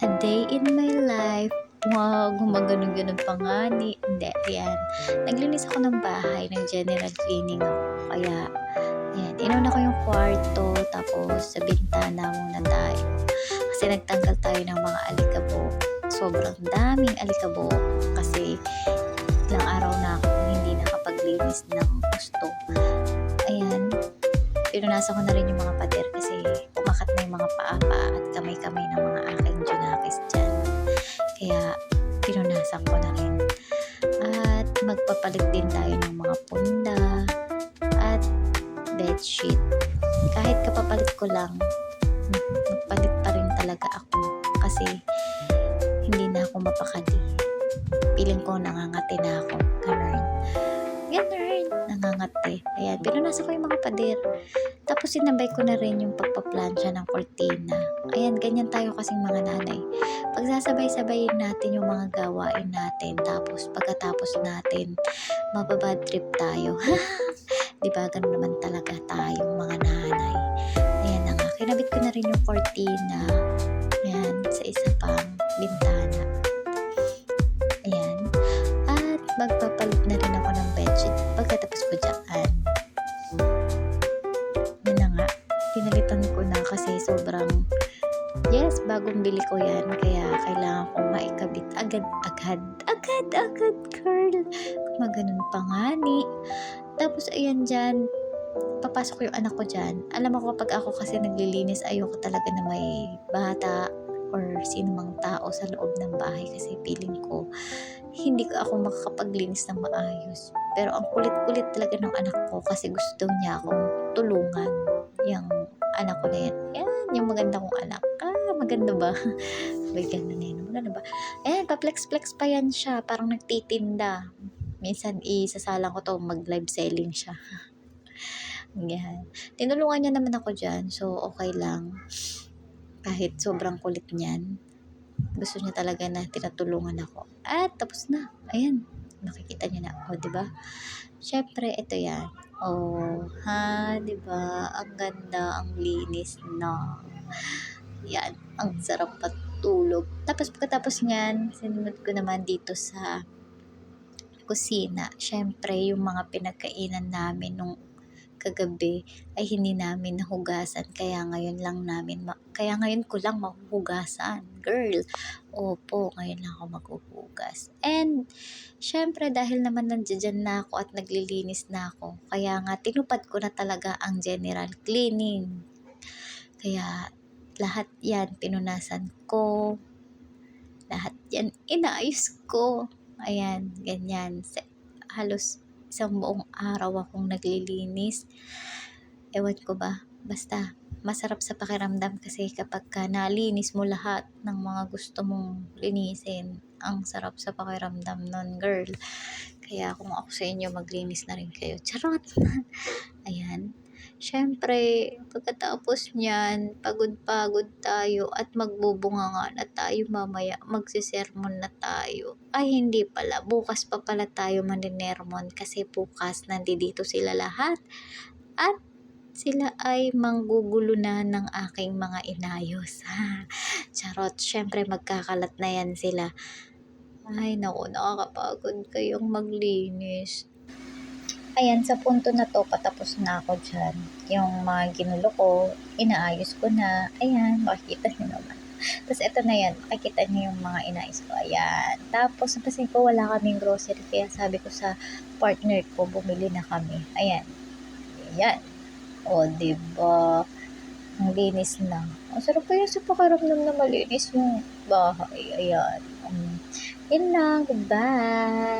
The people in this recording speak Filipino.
A day in my life. Wow, gumaganon-ganon pa nga ni. Hindi, ayan. Naglinis ako ng bahay, nag-general cleaning ako. Kaya, ayan, inuna ko yung kwarto, tapos sa bintana muna tayo. Kasi nagtanggal tayo ng mga alikabok. Sobrang daming alikabok. Kasi, ilang araw na ako hindi nakapaglinis ng gusto. Ayan, pinunasan ko na rin yung mga pader kasi umakat na yung mga paa at kamay-kamay ng mga aking junakis dyan. Kaya pinunasan ko na rin. At magpapalit din tayo ng mga punda at bedsheet. Kahit kapapalit ko lang, magpalit pa rin talaga ako kasi hindi na ako mapakali. Piling ko nangangati na ako. Ganun. Nangangati. Ayan, pinunasan ko yung mga pader. Tapos sinabay ko na rin yung pagpaplansya ng kortina. Ayan, ganyan tayo kasing mga nanay. Pagsasabay-sabayin natin yung mga gawain natin. Tapos pagkatapos natin, mababad trip tayo. Diba, ganun naman talaga tayong mga nanay. Ayan na nga, kinabit ko na rin yung kortina. Ayan, sa isa pang bintana. Ayan. At magpapalit na rin ako ng bedsheet pagkatapos ko dyan. Yun na nga, pinalitan ko na kasi sobrang, yes, bagong bili ko yan. Kaya kailangan kong maikabit agad, girl. Kumaganon pa nga ni. Tapos ayan dyan, papasok ko yung anak ko dyan. Alam mo kapag ako kasi naglilinis, ayoko talaga na may bata or sino mang tao sa loob ng bahay kasi feeling ko hindi ko ako makakapaglinis ng maayos. Pero ang kulit-kulit talaga ng anak ko kasi gusto niya akong tulungan. Yung anak ko na yan. Yan, yung maganda kong anak. Maganda ba? May ganda na yun. Maganda ba? Ayan, pa-flex-flex pa yan siya. Parang nagtitinda. Minsan, isasalang ko to, mag-live selling siya. Yan. Tinulungan niya naman ako dyan. So, okay lang. Kahit sobrang kulit niyan. Gusto niya talaga na tinatulungan ako. At tapos na. Ayan. Nakikita niyo na. O, diba? Syempre, ito yan. Oh, ha, diba? Ang ganda, ang linis na. Yan. Ang sarap patulog. Tapos pagkatapos niyan, sinunod ko naman dito sa kusina. Syempre, yung mga pinagkainan namin nung kagabi ay hindi namin nahugasan kaya ngayon ko lang mahuhugasan, girl. Opo, ngayon lang ako maghuhugas. And syempre dahil naman nandiyan na ako at naglilinis na ako, kaya nga tinupad ko na talaga ang general cleaning. Kaya lahat yan pinunasan ko, lahat yan inaayos ko. Ayan, ganyan. Halos isang buong araw akong naglilinis. Ewan ko ba, basta masarap sa pakiramdam kasi kapag ka nalinis mo lahat ng mga gusto mong linisin, ang sarap sa pakiramdam nun, girl. Kaya kung ako sa inyo, maglinis na rin kayo. Charot! Ayan. Syempre, pagkatapos niyan, pagod-pagod tayo at magbubunganga na tayo mamaya, magsisermon na tayo. Ay, hindi pala. Bukas pa pala tayo maninermon kasi bukas nandito sila lahat. At sila ay manggugulo na ng aking mga inayos. Charot, syempre magkakalat na yan sila. Ay, naku, nakakapagod kayong maglinis. Ayan, sa punto na to, patapos na ako dyan. Yung mga ginulo ko, inaayos ko na. Ayan, makikita nyo naman. Tapos ito na yan, makikita nyo yung mga inaayos ko. Ayan. Tapos, napasin ko wala kaming grocery. Kaya sabi ko sa partner ko, bumili na kami. Ayan. Ayan. O, diba? Ang linis na. Ang sarap pa yun sa pakiramdam na malinis yung bahay. Ayan. Yun lang. Goodbye.